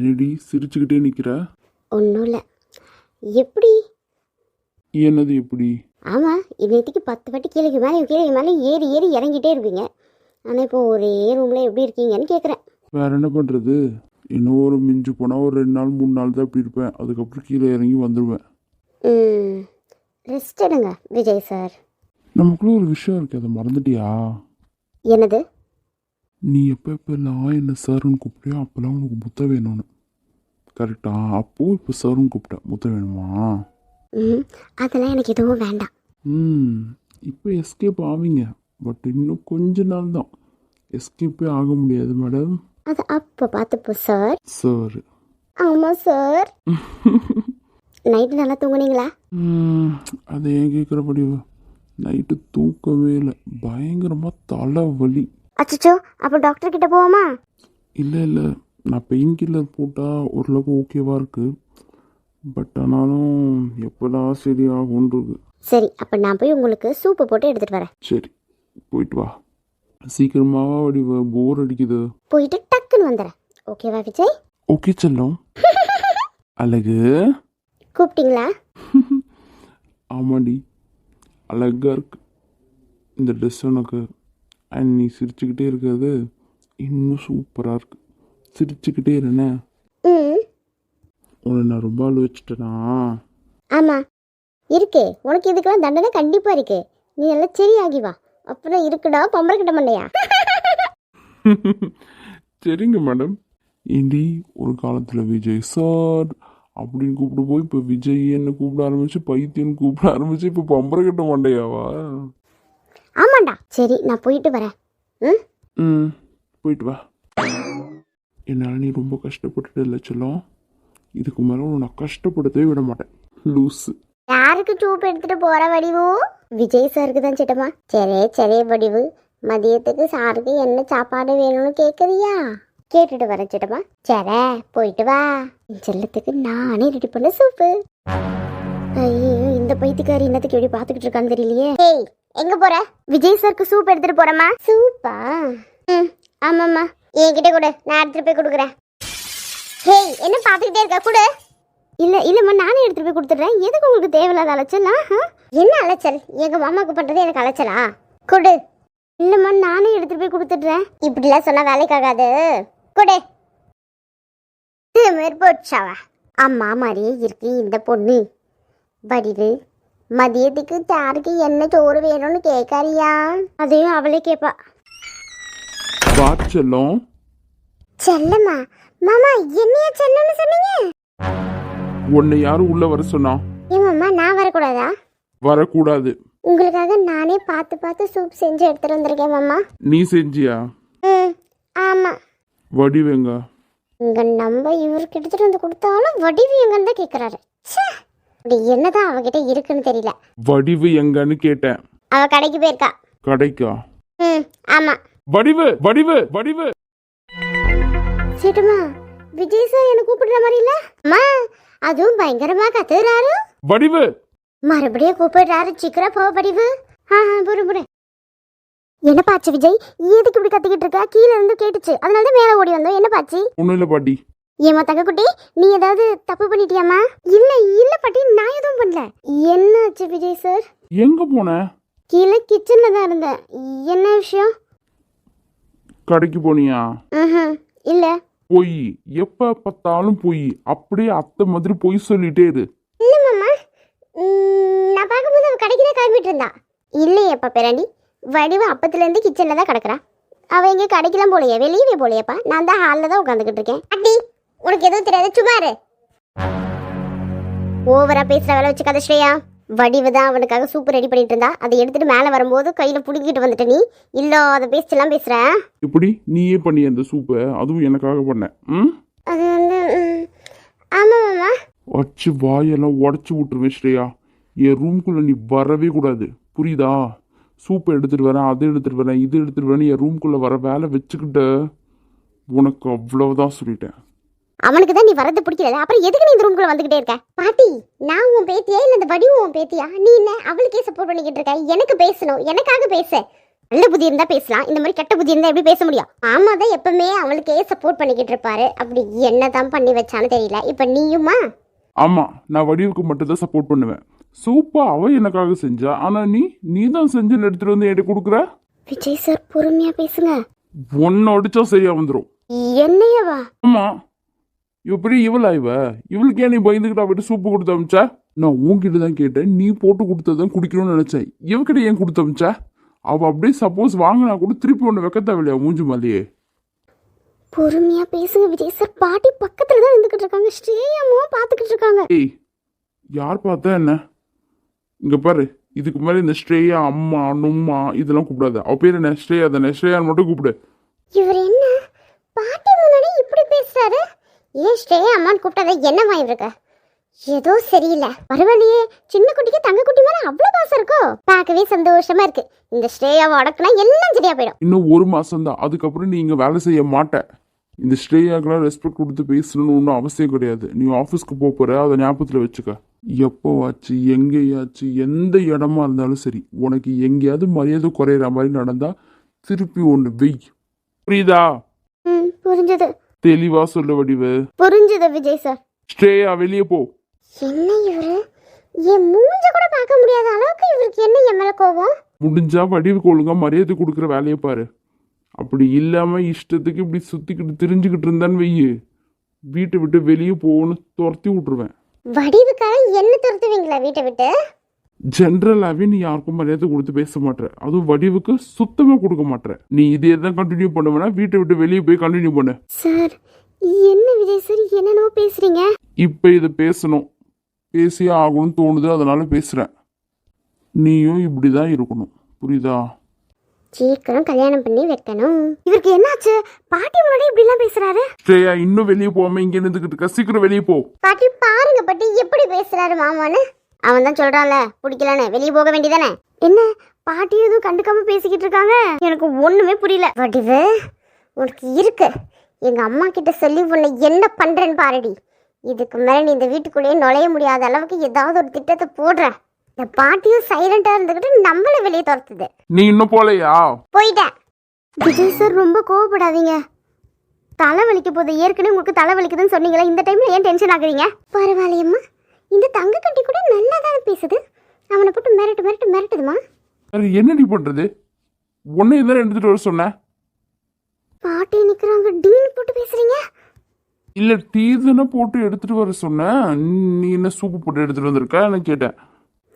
என்னடி சிரிச்சுக்கிட்டே நிற்கிற? ஒன்றும் இல்லை. எப்படி? என்னது எப்படி? ஆமாம், இன்னத்துக்கு 10 வாட்டி கீழே மேலே ஏறி ஏறி இறங்கிட்டே இருப்பீங்க. ஆனால் இப்போ ஒரே ரூமில் எப்படி இருக்கீங்கன்னு கேட்குறேன். வேற என்ன பண்ணுறது? இன்னும் ஒரு மிஞ்சு போனால் ஒரு 2 நாள் 3 நாள் தான் இப்படி இருப்பேன். அதுக்கப்புறம் கீழே இறங்கி வந்துடுவேன். ரெஸ்ட் எடுங்க விஜய் சார். நமக்குள்ள ஒரு விஷயம் இருக்குது, அதை மறந்துட்டியா? என்னது? நீ எப்பெல்லாம் என்ன சார்னு கூப்பிட்டியோ அப்போல்லாம் உனக்கு முத்த வேணும்னு. கரெக்டா? அப்போது இப்போ சார்னு கூப்பிட்டேன், முத்த வேணுமா? அதெல்லாம் எனக்கு எதுவும் வேண்டாம். இப்போ எஸ்கேப் ஆவீங்க, பட் இன்னும் கொஞ்ச நாள் தான். எஸ்கேப்பே ஆக முடியாது மேடம். அது அப்போ பார்த்துப்போ சார். சார்? ஆமாம் சார். நைட்டு நல்லா தூங்குனீங்களா? அதை ஏன் கேட்குறபடி? நைட்டு தூக்கவே இல்லை, பயங்கரமாக தலைவலி. அச்சோ, அப்போ டாக்டர் கிட்ட போவோமா? இல்லை இல்லை, நான் பெயின் கில்லர் போட்டால் ஓரளவுக்கு ஓகேவா இருக்குது. பட் ஆனாலும் எப்போதான் சரி ஆகும்ன்றது. சரி, அப்போ நான் போய் உங்களுக்கு சூப்பு போட்டு எடுத்துகிட்டு வரேன். சரி, போயிட்டு வா. சீக்கிரமாவா வடிவ, போர் அடிக்குது. போயிட்டு டக்குன்னு வந்துடுறேன். ஓகேவா விஜய்? ஓகே செல்லம். அழகு கூப்பிட்டீங்களா? ஆமாடி, அழகா இருக்கு இந்த ட்ரெஸ் உனக்கு. அண்ட் நீ சிரிச்சுக்கிட்டே இருக்கிறது இன்னும் சூப்பராக இருக்கு. சிரிச்சுக்கிட்டே இருண்ணே. உன்னை நான் ரொம்ப வச்சுட்டேனா? ஆமாம் இருக்கே, உனக்கு இதுக்கெல்லாம் தண்டனை கண்டிப்பாக இருக்கு. நீ எல்லாம் சரியாகி வா, அப்புறம் இருக்குடா பொம்பளை கிட்ட மண்டையா. சரிங்க மேடம். ஏண்டி ஒரு காலத்தில் விஜய் சார் அப்படின்னு கூப்பிட்டு போய் இப்போ விஜய் என்ன கூப்பிட ஆரம்பிச்சு, பைத்தியன்னு கூப்பிட ஆரம்பிச்சு, இப்போ பொம்பளை கிட்ட மண்டையாவா? ஆமாண்டா. சரி, நான் போயிட்டு வரேன். போயிட்டு வா. என்னால் நீ ரொம்ப கஷ்டப்பட்டுட்டு இல்லை செல்லம். இதுக்கு மேலே நான் கஷ்டப்படுத்தவே விட மாட்டேன். லூஸு. யாருக்கு சூப் எடுத்துட்டு போற வடிவு? விஜய் சாருக்கு தான் சிட்டமா. சரி வடிவு, மதியத்துக்கு சாருக்கு என்ன சாப்பாடு வேணும்னு கேட்குறியா? கேட்டுட்டு வரேன் சிட்டமா. சரி, போயிட்டு வா. செல்லத்துக்கு நானே ரெடி பண்ண சூப்பு. ஐயோ, இந்த பைத்தியக்காரி என்னத்துக்கு எப்படி பார்த்துக்கிட்டு இருக்கான்னு தெரியலையே. ஏய், எங்க போற? விஜய் சாருக்கு சூப் எடுத்துட்டு போறமா? சூப்பா? ஆமாம்மா. என்கிட்ட கொடு, நான் எடுத்துட்டு போய் கொடுக்குறேன். ஹேய், என்ன பார்த்துக்கிட்டே இருக்க? கொடு. இல்லைம்மா, நானே எடுத்துட்டு போய் கொடுத்துட்றேன். எதுக்கு உங்களுக்கு தேவையில்லாத அலைச்சலா? என்ன அலைச்சல்? எங்க மாமாவுக்கு பண்றது எனக்கு அலைச்சலா? கொடு. இல்லைம்மா, நானே எடுத்துட்டு போய் கொடுத்துட்றேன். இப்படிலாம் சொன்னா வேலைக்காகாது. கொடு. மேற்போச்சாவா? அம்மா மாதிரியே இருக்கு இந்த பொண்ணு. வடிவு, மதியத்துக்கு சாருக்கு என்ன சோறு வேணும்னு கேட்காரியா? அதையும் அவளே கேட்பா. செல்லம். செல்லம்மா? மாமா என்னைய செல்லம்னு சொன்னீங்க? உன்னை யாரும் உள்ள வர சொன்னா? ஏமாம்மா, நான் வரக்கூடாதா? வரக்கூடாது. உங்களுக்காக நானே பார்த்து சூப் செஞ்சு எடுத்துட்டு வந்திருக்கேன் மாமா. நீ செஞ்சியா? ஆமா. வடிவேங்க இங்க நம்ம இவருக்கு எடுத்துட்டு வந்து கொடுத்தாலும் வடிவு எங்கன்னு தான் கேக்குறாரு. அப்படி என்னதான் அவகிட்ட இருக்குன்னு தெரியல. வடிவு எங்கன்னு கேட்டேன். அவ கடைக்கு போயிருக்கா. கடைக்கா? ஆமா. வடிவு வடிவு வடிவு. சேட்டுமா, விஜய் சார் என்ன கூப்பிடுற மாதிரி இல்ல? அம்மா, அதுவும் பயங்கரமா கத்துறாரு. வடிவு மறுபடியும் கூப்பிடுறாரு. சீக்கிரம் போ வடிவு. புரு. என்ன பாச்சு விஜய்? எதுக்கு இப்படி கத்திக்கிட்டு இருக்க? கீழே இருந்து கேட்டுச்சு, அதனால தான் மேலே ஓடி வந்தோம். என்ன பாச்சு? ஒண்ணும் இல்ல பாட்டி. ஏமா தங்க குட்டி, நீ ஏதாவது தப்பு பண்ணிட்டியாமா? இல்ல பாட்டி, நான் எதுவும் பண்ணல. என்னாச்சு விஜய் சார்? எங்க போன? கீழே கிச்சன்ல தான் இருந்தேன். என்ன விஷயம்? கடைக்கு போனியா? இல்ல. போய் எப்ப பார்த்தாலும் போய் அப்படியே அத்தை மாதிரி போய் சொல்லிட்டே இரு. இல்ல மாமா, நான் பார்க்கும்போது அவ கடைக்கு தான் கிளம்பிட்டு இருந்தா. இல்லையப்பா பேராண்டி, வடிவ அப்பத்துல இருந்து கிச்சன்ல தான் கிடக்குறா. அவ எங்க கடைக்கெல்லாம் போலையா, வெளியவே போலையாப்பா. நான் தான் ஹாலில் தான் உட்காந்துக்கிட்டு இருக்கேன். அட்டி, உனக்கு எதுவும் தெரியாது, சுமாரு. ஓவரா பேசுற வேலை வச்சுக்காத ஸ்ரேயா. வடிவு தான் அவனுக்காக சூப்பர் ரெடி பண்ணிட்டு இருந்தா. அதை எடுத்துட்டு மேலே வரும்போது கையில புடுங்கிட்டு வந்துட்ட நீ. இல்லாத பேச்செல்லாம் பேசுற. இப்படி நீயே பண்ணி அந்த சூப்பை, அதுவும் எனக்காக பண்ண. அது வந்து ஆமா மாமா. வச்சு வாயெல்லாம் உடச்சி விட்டுருவேன் ஸ்ரேயா. என் ரூம்குள்ள நீ வரவே கூடாது, புரியுதா? சூப்பை எடுத்துட்டு வரேன், அதை எடுத்துட்டு வரேன், இது எடுத்துட்டு வரேன், என் ரூம்குள்ள வர வேலை வச்சுக்கிட்ட உனக்கு அவ்வளவுதான் சொல்லிட்டேன். அவனுக்கு தான் நீ வரது பிடிக்கல, அப்புறம் எதுக்கு நீ இந்த ரூம்குள்ள வந்துகிட்டே இருக்க? பாட்டி, நான் உன் பேத்தியா இல்ல இந்த வடிவு உன் பேத்தியா? நீ என்ன அவளுக்கே சப்போர்ட் பண்ணிக்கிட்டு இருக்க? எனக்கு பேசணும், எனக்காக பேச. நல்ல புத்தி இருந்தா பேசலாம், இந்த மாதிரி கெட்ட புத்தி இருந்தா எப்படி பேச முடியும்? மாமா தான் எப்பவுமே அவளுக்கே சப்போர்ட் பண்ணிக்கிட்டு இருப்பாரு. அப்படி என்னதான் பண்ணி வச்சான்னு தெரியல. இப்ப நீயுமா? ஆமா, நான் வடிவுக்கு மட்டும் தான் சப்போர்ட் பண்ணுவேன். சூப்பா அவ எனக்காக செஞ்சா, ஆனா நீ தான் செஞ்சு எடுத்துட்டு வந்து என்கிட்ட கொடுக்குற. விஜய் சார் பொறுமையா பேசுங்க. ஒன்னு அடிச்சா சரியா வந்துடும். என்னையவா? ஆமா, எப்படி இவளா இவளுக்கு ஏன் நீ பயந்துக்கிட்ட அவட்ட சூப்பு கொடுத்து அமிச்சா? நான் உன்கிட்ட தான் கேட்டேன், நீ போட்டு கொடுத்ததான் குடிக்கணும்னு நினைச்சேன். இவகிட்ட ஏன் கொடுத்து அமிச்சா? அவ அப்படியே சப்போஸ் வாங்கினா கூட திருப்பி ஒன்று வைக்க தேவையில்லையா மூஞ்சி மாதிரியே? பொறுமையா பேசுங்க விஜய் சார். பாட்டி பக்கத்துல தான் இருந்துகிட்டு இருக்காங்க, ஸ்ரேயாவும் பாத்துக்கிட்டு இருக்காங்க. ஏய், யார் பார்த்தா என்ன? இங்க பாரு, இதுக்கு மேல இந்த ஸ்ரேயா அம்மா நும்மா இதெல்லாம் கூப்பிடாத. அவ பேர் என்ன? ஸ்ரேயா தானே? ஸ்ரேயான்னு மட்டும் கூப்பிடு. இவர் என்ன பாட்டி முன்னாடி இப்படி பேசுறாரு? ஏன் ஸ்ரேயா அம்மான்னு கூப்பிட்டதை என்னவா இவருக்கு? ஏதோ சரியில்லை. பரவாயில்லையே, சின்ன குட்டிக்கு தங்க குட்டி மேல அவ்வளவு பாசம் இருக்கோ? பார்க்கவே சந்தோஷமா இருக்கு. இந்த ஸ்ரேயாவை அடக்குனா எல்லாம் சரியா போயிடும். இன்னும் 1 மாசம் தான், அதுக்கப்புறம் நீ இங்க வேலை செய்ய மாட்ட. இந்த ஸ்ரேயாக்கெல்லாம் ரெஸ்பெக்ட் கொடுத்து பேசணும்னு ஒன்றும் அவசியம் கிடையாது. நீ ஆஃபீஸ்க்கு போற, அதை ஞாபகத்தில் வச்சுக்க. எப்போவாச்சு எங்கேயாச்சு எந்த இடமா இருந்தாலும் சரி, உனக்கு எங்கேயாவது மரியாதை குறையிற மாதிரி நடந்தா திருப்பி ஒன்று வெய். புரியுதா? புரிஞ்சது. தெளிவா சொல்ல வடிவு. புரிஞ்சது விஜய் சார். ஸ்ரேயா வெளியே போ. என்ன இவரு என் மூஞ்ச கூட பார்க்க முடியாத அளவுக்கு இவருக்கு என்ன என் மேல கோவம்? முடிஞ்சா வடிவுக்கு ஒழுங்கா மரியாதை கொடுக்குற வேலையை பாரு. அப்படி இல்லாம இஷ்டத்துக்கு இப்படி சுத்திக்கிட்டு திரிஞ்சுக்கிட்டு இருந்தான்னு வெய்யு, வீட்டை விட்டு வெளியே போகணும்னு துரத்தி விட்டுருவேன். வடிவுக்காக என்ன துரத்துவீங்களா வீட்டை விட்டு? ஜென்ரலாவே நீ யாருக்கும் மரியாதை கொடுத்து பேச மாட்டேற, அதுவும் வடிவுக்கு சுத்தமா கொடுக்க மாட்டேற. நீ இதே தான் கண்டினியூ பண்ணுவேனா வீட்டை விட்டு வெளியே போய் கண்டினியூ பண்ணு. சார் என்ன விஜய் சார் என்னென்னோ பேசுறீங்க? இப்ப இதை பேசணும், பேசியே ஆகணும்னு தோணுது, அதனால பேசுறேன். நீயும் இப்படிதான் இருக்கணும், புரியுதா? சீக்கிரம் கல்யாணம் பண்ணி வைக்கணும். இவருக்கு என்னாச்சு? பாட்டி முன்னாடி இப்படி எல்லாம் பேசுறாரு. ஸ்ரேயா இன்னும் வெளியே போகாம இங்க இருந்துகிட்டு இருக்க, சீக்கிரம் வெளியே போ. பாட்டி பாருங்க பாட்டி எப்படி பேசுறாரு மாமான்னு. அவன் தான் சொல்றான்ல பிடிக்கலன்னு, வெளியே போக வேண்டியதானே. என்ன பாட்டி எதுவும் கண்டுக்காம பேசிக்கிட்டு இருக்காங்க? எனக்கு ஒண்ணுமே புரியல. வடிவு உனக்கு இருக்கு, எங்க அம்மா கிட்ட சொல்லி உன்னை என்ன பண்றேன்னு பாருடி. இதுக்கு மேல நீ இந்த வீட்டுக்குள்ளேயே நுழைய முடியாத அளவுக்கு ஏதாவது ஒரு திட்டத்தை போடுற. இந்த பாட்டியும் சைலண்டா இருந்துகிட்டு நம்மள வெளியே துரத்துது. நீ இன்னும் போலையா? போயிட்டேன். விஜய் சார் ரொம்ப கோவப்படாதீங்க. தலைவலிக்க போது, ஏற்கனவே உங்களுக்கு தலைவலிக்குதுன்னு சொன்னீங்களா, இந்த டைம்ல ஏன் டென்ஷன் ஆகுறீங்க? பரவாயில்லையம்மா, இந்த தங்க கட்டி கூட நல்லா தான் பேசுது. அவனை போட்டு மிரட்டுதுமா. என்னடி பண்றது? உன்னை தான் எடுத்துட்டு வர சொன்ன. பாட்டி நிக்கிறாங்க, டீன் போட்டு பேசுறீங்க. இல்ல டீ தானே போட்டு எடுத்துட்டு வர சொன்ன, நீ என்ன சூப்பு போட்டு எடுத்துட்டு வந்திருக்க நான் கேட்டேன்.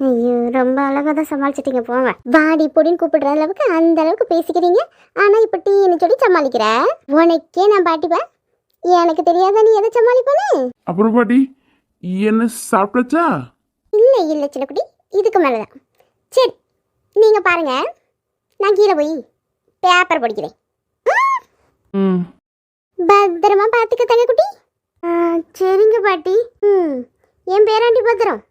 ஐயோ ரொம்ப அழகா தான் சமாளிச்சிட்டீங்க. போங்க, வாடி பொடின்னு கூப்பிடுற அளவுக்கு அந்த அளவுக்கு பேசிக்கிறீங்க. ஆனா இப்ப டீன்னு சொல்லி சமாளிக்கிற. உனக்கே நான் பாட்டிப்பா, எனக்கு தெரியாத நீ எதை சமாளிப்பானே. அப்புறம் பாட்டி என்ன சாப்பிட்டச்சா? இல்ல சின்ன குட்டி, இதுக்கு மேலதான். சரி நீங்க பாருங்க, நான் கீழே போய் பேப்பர் படிக்கிறேன். பத்திரமா பாத்துக்க தங்க குட்டி. சரிங்க பாட்டி. என் பேராண்டி பத்திரம்.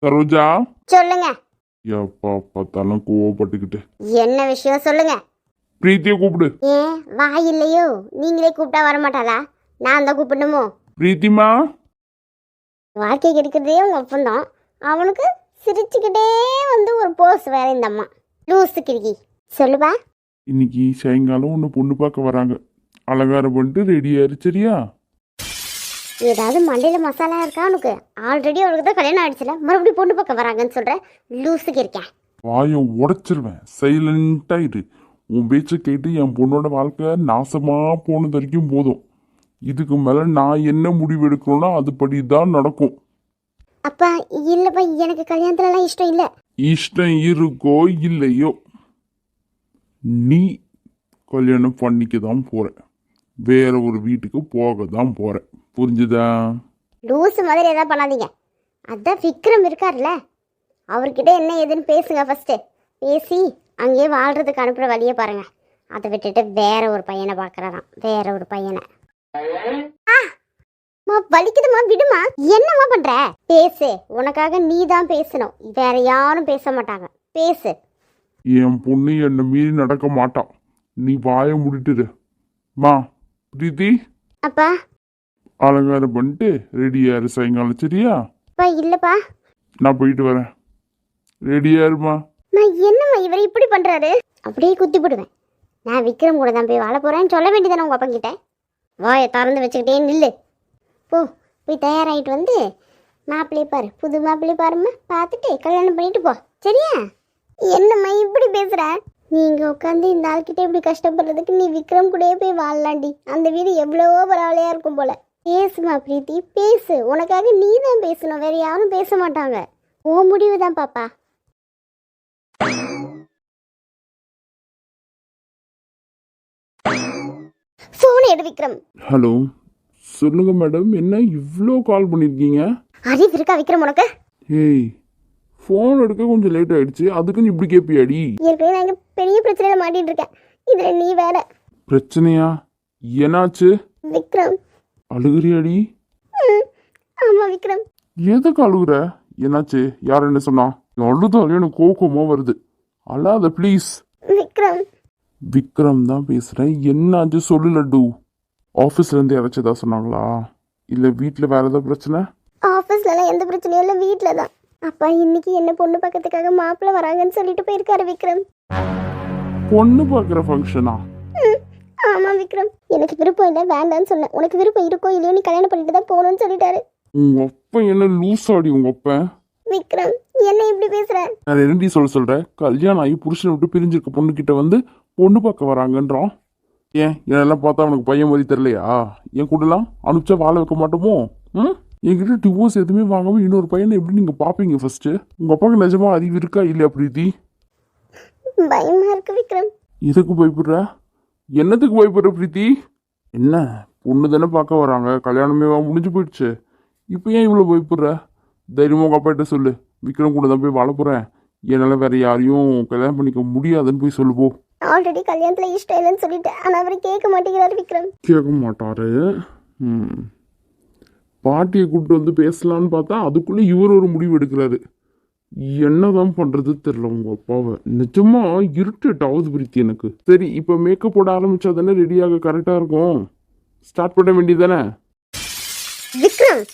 சரோஜா சொல்லுங்க. எப்பா பார்த்தாலும் கோவப்பட்டுக்கிட்டு. என்ன விஷயம் சொல்லுங்க. பிரீத்திய கூப்பிடு. ஏன் வாய் இல்லையோ? நீங்களே கூப்பிட்டா வரமாட்டாளா? நான் தான் கூப்பிடணுமோ? பிரீத்திமா, வாழ்க்கை கெடுக்கிறதே உங்க ஒப்பந்தம். அவனுக்கு சிரிச்சுக்கிட்டே வந்து ஒரு போஸ் வேற இந்த அம்மா லூசு கிறுக்கி. சொல்லுப்பா. இன்னைக்கு சாயங்காலம் ஒன்று பொண்ணு பார்க்க வராங்க. அலங்காரம் பண்ணிட்டு ரெடியாரு, சரியா? ஏதாவது மண்டையில மசாலா இருக்கா உனக்கு? ஆல்ரெடி அவளுக்கு தான் கல்யாணம் ஆயிடுச்சுல, மறுபடியும் பொண்ணு பார்க்க வராங்கன்னு சொல்ற லூசுக்கு இருக்கேன். வாயை உடைச்சிருவேன், சைலண்டா இரு. உன் பேச்சை கேட்டு என் பொண்ணோட வாழ்க்கை நாசமா போனது வரைக்கும் போதும். இதுக்கு மேல நான் என்ன முடிவு எடுக்கணும்னா அதுபடி தான் நடக்கும். அப்பா இல்லப்பா, எனக்கு கல்யாணத்துலலாம் இஷ்டம் இல்லை. இஷ்டம் இருக்கோ இல்லையோ, நீ கல்யாணம் பண்ணிக்க தான் போற, வேற ஒரு வீட்டுக்கு போக தான் போற, புரிஞ்சுதா? லூசு மாதிரி எதாவது பண்ணாதீங்க. அதான் விக்ரம் இருக்கார்ல, அவர்கிட்ட என்ன ஏதுன்னு பேசுங்க ஃபர்ஸ்ட். பேசி அங்கேயே வாழ்றதுக்கு அனுப்புற வழியை பாருங்க. அதை விட்டுட்டு வேற ஒரு பையனை பார்க்கறதான், வேற ஒரு பையனை. வலிக்குதுமா, விடுமா. என்னமா பண்ற? பேசு, உனக்காக நீ தான் பேசணும், வேற யாரும் பேச மாட்டாங்க. பேசு. என் பொண்ணு என்னை மீறி நடக்க மாட்டான், நீ வாயை முடிட்டுரு. மா பிரீத்தி, அப்பா அலங்காரம் பண்ணிட்டு ரெடியாரு சாயங்காலம், சரியா? அப்பா இல்லப்பா, நான் போயிட்டு வரேன். ரெடியா இருமா. நான் என்னம்மா இவர் இப்படி பண்றாரு? அப்படியே குத்தி போடுவேன். நான் விக்ரம் கூட தான் போய் வாழ போறேன்னு சொல்ல வேண்டியதானே உங்க அப்பா கிட்ட. வாயை திறந்து வச்சுக்கிட்டே நில்லு. போ போய் தயாராகிட்டு வந்து மாப்பிள்ளையை பாரு, புது மாப்பிள்ளையை பாரும்மா, பார்த்துட்டு கல்யாணம் பண்ணிட்டு போ, சரியா? என்னம்மா இப்படி பேசுற? நீங்க உட்காந்து இந்த ஆள்கிட்ட இப்படி கஷ்டப்படுறதுக்கு நீ விக்ரம் கூடயே போய் வாழலாண்டி. அந்த வீடு எவ்வளவோ பரவாயில்லையா இருக்கும் போல. பேசுமா பிரீத்தி, பேசு. உனக்காக நீ தான் பேசணும், வேற யாரும் பேச மாட்டாங்க. ஓ முடிவு தான் பாப்பா. போன் எடு விக்ரம். ஹலோ, சொல்லுங்க மேடம். என்ன இவ்வளோ கால் பண்ணியிருக்கீங்க? அறிவு இருக்கா விக்ரம் உனக்கு? ஏய், ஃபோன் எடுக்க கொஞ்சம் லேட் ஆயிடுச்சு, அதுக்குன்னு இப்படி கேட்பியாடி? ஏற்கனவே நான் இங்க பெரிய பிரச்சனையில மாட்டிட்டு இருக்கேன், இதுல நீ வேற. பிரச்சனையா? என்னாச்சு? விக்ரம். அழுகுறியாடி? ஆமா விக்ரம். எதுக்கு அழுகுற? என்னாச்சு? யார் என்ன சொன்னா? அழுதாலே எனக்கு கோபமா வருது. அழாத ப்ளீஸ். விக்ரம். விக்ரம் தான் பேசுறேன். என்னாச்சு சொல்லு லட்டு. ஆஃபீஸ்ல இருந்து யாராச்சும் ஏதாவது சொன்னாங்களா? இல்ல வீட்டில் வேற ஏதாவது பிரச்சனை? ஆஃபீஸ்லலாம் எந்த பிரச்சனையும் இல்லை, வீட்டில் தான். அப்பா இன்னைக்கு என்ன பொண்ணு பக்கத்துக்காக மாப்பிள்ளை வராங்கன்னு சொல்லிட்டு போயிருக்காரு விக்ரம். பொண்ணு பார்க்குற ஃபங்க்ஷனா? ஆமா விக்ரம். எனக்கு விருப்பம் இல்லை, வேண்டான்னு சொன்னேன். உனக்கு விருப்பம் இருக்கோ இல்லையோ நீ கல்யாணம் பண்ணிட்டு தான் போகணும்னு சொல்லிட்டாரு. உங்க அப்பா என்ன லூசாடி? உங்க அப்பா விக்ரம் என்ன இப்படி பேசுற? நான் ரெண்டி சொல்றேன். கல்யாணம் ஆகி புருஷனை விட்டு பிரிஞ்சிருக்க பொண்ணு கிட்ட வந்து பொண்ணு பார்க்க வராங்கன்றான். ஏன் என்னெல்லாம் பார்த்தா அவனுக்கு பையன் மாதிரி தெரியலையா? என் கூடலாம் அனுப்பிச்சா வாழ வைக்க மாட்டோமோ? என்கிட்ட டிவோர்ஸ் எதுவுமே வாங்காம இன்னொரு பையனை எப்படி நீங்க பாப்பீங்க? ஃபர்ஸ்ட் உங்க அப்பாவுக்கு நிஜமா அறிவு இருக்கா இல்லையா பிரீத்தி? பயமா இருக்கு விக்ரம். எதுக்கு பயப்படுற? என்னத்துக்கு பயப்படுற பிரீத்தி? என்ன பொண்ணு தானே பார்க்க வராங்க, கல்யாணமே முடிஞ்சு போயிடுச்சு, இப்போ ஏன் இவ்வளோ பயப்படுற? தைரியமாக உங்கள் அப்பாட்ட சொல்லு, விக்ரம் கூட தான் போய் வாழ போகிறேன், என்னால் வேற யாரையும் கல்யாணம் பண்ணிக்க முடியாதுன்னு போய் சொல்லுப்போ. ஆல்ரெடி கல்யாணத்தில் இஷ்டம் இல்லைன்னு சொல்லிட்டேன், ஆனால் அவர் கேட்க மாட்டேங்கிறாரு விக்ரம். கேட்க மாட்டாரு. பாட்டியை கூப்பிட்டு வந்து பேசலான்னு பார்த்தா அதுக்குள்ளே இவர் ஒரு முடிவு எடுக்கிறாரு. என்னதான் பண்றது தெரியல உங்க அப்பாவை. நிஜமா இருட்டேட் ஆகுது பிரீத்தி எனக்கு. சரி, இப்போ மேக்கப் போட ஆரம்பிச்சா தானே ரெடியாக கரெக்டாக இருக்கும். ஸ்டார்ட் பண்ண வேண்டியதானே? விக்ரம்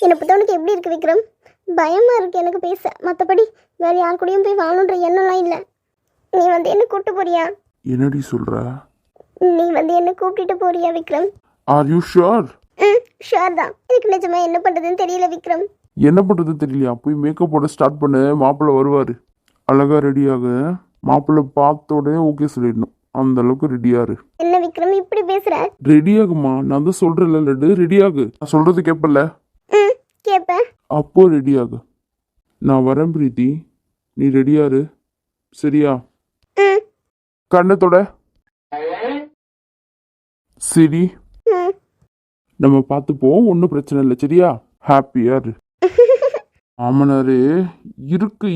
என்னை பத்தவனுக்கு எப்படி இருக்கு விக்ரம்? பயமா இருக்கு எனக்கு பேச. மற்றபடி வேற யார் கூடயும் போய் வாழணுன்ற எண்ணம்லாம் இல்லை. நீ வந்து என்ன கூப்பிட்டு போறியா? என்னடி சொல்ற? நீ வந்து என்ன கூப்பிட்டு போறியா Vikram? Are you sure? Sure தான். எனக்கு நிஜமா என்ன பண்றதுன்னு தெரியல விக்ரம். என்ன பண்றது தெரியலையா? போய் மேக்கப் போட ஸ்டார்ட் பண்ணு. மாப்பிள்ளை வருவாரு, அழகா ரெடியாக. மாப்பிள்ளை பார்த்த உடனே ஓகே சொல்லிடணும், அந்த அளவுக்கு ரெடியாரு. என்ன விக்ரம் இப்படி பேசுற? ரெடியாகுமா, நான் தான் சொல்றேன்ல லட்டு, ரெடியாகு. நான் சொல்றது கேட்பல? கேப்பேன். அப்போ ரெடியாகு. நான் வரேன் பிரீத்தி, நீ ரெடியாரு, சரியா? கண்ணத்தோட சரி, நம்ம பார்த்துப்போம், ஒன்றும் பிரச்சனை இல்லை, சரியா? ஹாப்பியா இரு. மாமனாரே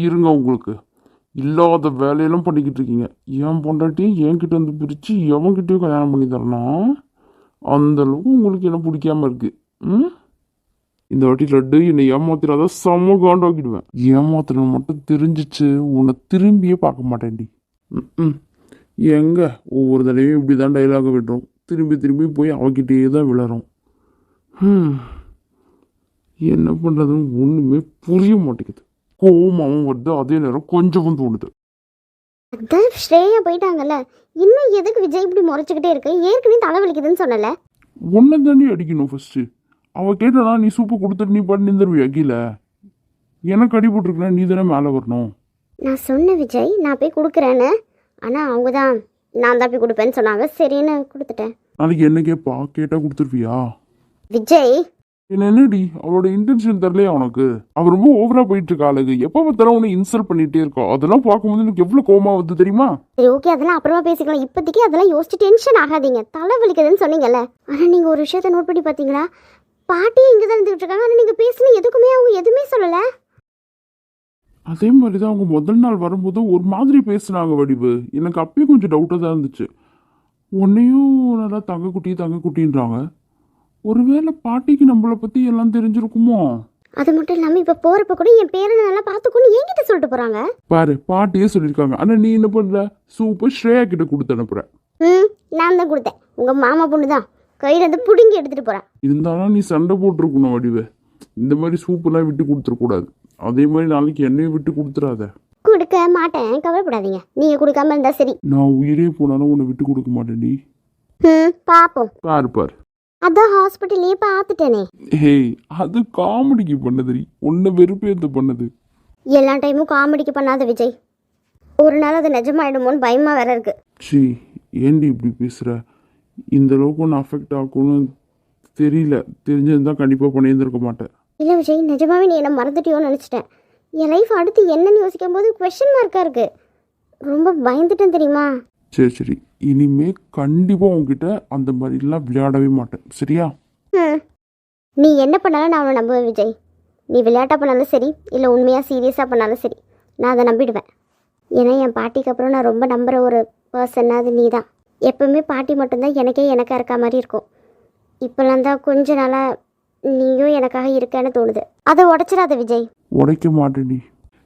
இருங்க, உங்களுக்கு இல்லாத வேலையெல்லாம் பண்ணிக்கிட்டு இருக்கீங்க. என் பொண்டாட்டியும் என்கிட்ட வந்து பிரித்து எவன்கிட்டயும் கல்யாணம் பண்ணி தரணும், அந்த அளவுக்கு உங்களுக்கு என்ன பிடிக்காம இருக்கு. இந்த வாட்டி லட்டு என்னை ஏமாத்திராத, செம்ம காண்டாக்கிடுவேன். ஏமாத்துறது மட்டும் தெரிஞ்சிச்சு உன்னை திரும்பியே பார்க்க மாட்டேன்டி. எங்க ஒவ்வொரு தடவையும் இப்படி தான் டைலாக விடுறோம், திரும்பி திரும்பி போய் அவகிட்டே தான் விழறோம். என்ன பண்ணுறதுன்னு ஒன்றுமே புரிய மாட்டேங்குது. கோவமாகவும் வருது, அதே நேரம் கொஞ்சமும் தோணுது. அதான் ஸ்ரேயா போயிட்டாங்கல்ல, இன்னும் எதுக்கு விஜய் இப்படி முறைச்சிக்கிட்டே இருக்கு? ஏற்கனவே தலைவலிக்குதுன்னு சொன்னல. ஒன்றை தாண்டி அடிக்கணும் ஃபர்ஸ்ட்டு. அவள் கேட்டனா நீ சூப்பை கொடுத்துட்டு நீ பாட்டு நின்றுவியா கீழே? எனக்கு அடி போட்டிருக்கேன், நீ தானே மேலே வரணும். நான் சொன்ன விஜய் நான் போய் கொடுக்குறேன்னு, ஆனால் அவங்க தான் நான் தான் போய் கொடுப்பேன்னு சொன்னாங்க. சரின்னு கொடுத்துட்டேன். நாளைக்கு என்ன கேட்பா? கேட்டால் கொடுத்துருவியா? விஜய் என்னடி அவளோட இன்டென்ஷன் தெரியலையா உனக்கு? அவ ரொம்ப ஓவரா போயிட்டு இருக்கா அழகு. எப்போ பார்த்தாலும் உன்னை இன்சல்ட் பண்ணிட்டே இருக்கா. அதெல்லாம் பார்க்கும்போது எனக்கு எவ்வளவு கோவமா வருது தெரியுமா? சரி ஓகே, அதெல்லாம் அப்புறமா பேசிக்கலாம். இப்போதைக்கு அதெல்லாம் யோசிச்சு டென்ஷன் ஆகாதீங்க. தலை வலிக்குதுன்னு சொன்னீங்கல்ல, ஆனால் நீங்கள் ஒரு விஷயத்த நோட் பண்ணி பார்த்தீங்களா? பாட்டியே இங்கே தான் இருந்துகிட்டு இருக்காங்க, ஆனால் நீங்கள் பேசுன எதுக்குமே அவங்க எதுவுமே சொல்லலை. அதே மாதிரி தான் அவங்க முதல் நாள் வரும்போது ஒரு மாதிரி பேசுனாங்க வடிவு. எனக்கு அப்பயும் கொஞ்சம் டவுட்டாக தான் இருந்துச்சு. உன்னையும் நல்லா தங்கக்குட்டின்றாங்க. ஒருவேளை பாட்டிக்கு நம்மளை பற்றி எல்லாம் தெரிஞ்சிருக்குமோ? அது மட்டும் இல்லாமல் இப்போ போகிறப்ப கூட என் பேரனை நல்லா பார்த்துக்கொண்டு என்கிட்ட சொல்லிட்டு போகிறாங்க. பாரு, பாட்டியே சொல்லியிருக்காங்க. ஆனால் நீ என்ன பண்ணுற? சூப்பர் ஸ்ரேயா கிட்ட கொடுத்து அனுப்புற. நான் தான் கொடுத்தேன். உங்கள் மாமா பொண்ணு தான் கையில் இருந்து பிடுங்கி எடுத்துகிட்டு போகிறேன். இருந்தாலும் நீ சண்டை போட்டிருக்கணும் வடிவு. இந்த மாதிரி சூப்பெல்லாம் விட்டு கொடுத்துடக்கூடாது. அதே மாதிரி நாளைக்கு என்னையும் விட்டு கொடுத்துறாத. கொடுக்க மாட்டேன், கவலைப்படாதீங்க. நீங்கள் கொடுக்காம இருந்தால் சரி. நான் உயிரே போனாலும் உன்னை விட்டு கொடுக்க மாட்டேன்டி. பார்ப்போம். பாரு பாரு. அதான் ஹாஸ்பிட்டல்லையே பார்த்துட்டேனே. ஹேய், அது காமெடிக்கு பண்ணதுடி, உன்னை வெறுப்பேற்ற பண்ணது. எல்லா டைமும் காமெடிக்கு பண்ணாத விஜய். ஒரு நாள் அது நிஜமாயிடுமோன்னு பயமாக வேற இருக்கு. சி, ஏண்டி இப்படி பேசுகிற? இந்த அளவுக்கு ஒன்று அஃபெக்ட் ஆகும்னு தெரியல. தெரிஞ்சிருந்தா கண்டிப்பாக பண்ணியிருந்திருக்க மாட்டேன். இல்லை விஜய், நிஜமாவே நீ என்ன மறந்துட்டியோன்னு நினச்சிட்டேன். என் லைஃப் அடுத்து என்னன்னு யோசிக்கும் போது கொஷின் மார்க்காக இருக்கு. ரொம்ப பயந்துட்டேன் தெரியுமா? சரி சரி, இனிமே கண்டிப்பாக உங்ககிட்ட அந்த மாதிரிலாம் விளையாடவே மாட்டேன், சரியா? நீ என்ன பண்ணாலும் நான் அவனை நம்புவேன் விஜய். நீ விளையாட்டாக பண்ணாலும் சரி, இல்லை உண்மையாக சீரியஸாக பண்ணாலும் சரி, நான் அதை நம்பிடுவேன். ஏன்னா என் பாட்டிக்கு அப்புறம் நான் ரொம்ப நம்புகிற ஒரு பர்சன் அது நீ தான். எப்போவுமே பாட்டி மட்டும்தான் எனக்கா இருக்க மாதிரி இருக்கும். இப்போலாம் தான் கொஞ்ச நாளாக நீயும் எனக்காக இருக்கேன்னு தோணுது. அதை உடைச்சிடாத விஜய். உடைக்க மாட்டேன்டி.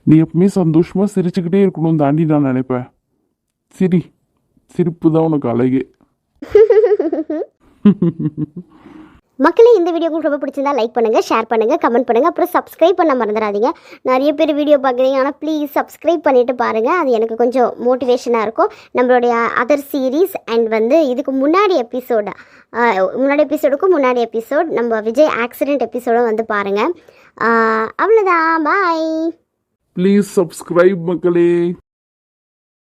நீ எப்பவுமே சந்தோஷமாக சிரிச்சுக்கிட்டே இருக்கணும் தாண்டி நான் நினைப்பேன். சிரிப்பு தான் உனக்கு அழகே. மக்களே, இந்த வீடியோ உங்களுக்கு ரொம்ப பிடிச்சிருந்தா லைக் பண்ணுங்கள், ஷேர் பண்ணுங்கள், கமெண்ட் பண்ணுங்கள். அப்புறம் சப்ஸ்கிரைப் பண்ண மறந்துடாதீங்க. நிறைய பேர் வீடியோ பார்க்குறீங்க, ஆனால் ப்ளீஸ் சப்ஸ்கிரைப் பண்ணிவிட்டு பாருங்கள். அது எனக்கு கொஞ்சம் மோட்டிவேஷனாக இருக்கும். நம்மளுடைய அதர் சீரீஸ் அண்ட் இதுக்கு முன்னாடி எபிசோட் நம்ம விஜய் ஆக்சிடென்ட் எபிசோடும் பாருங்கள். அவ்வளோதான், பாய். ப்ளீஸ் சப்ஸ்கிரைப் மக்களே.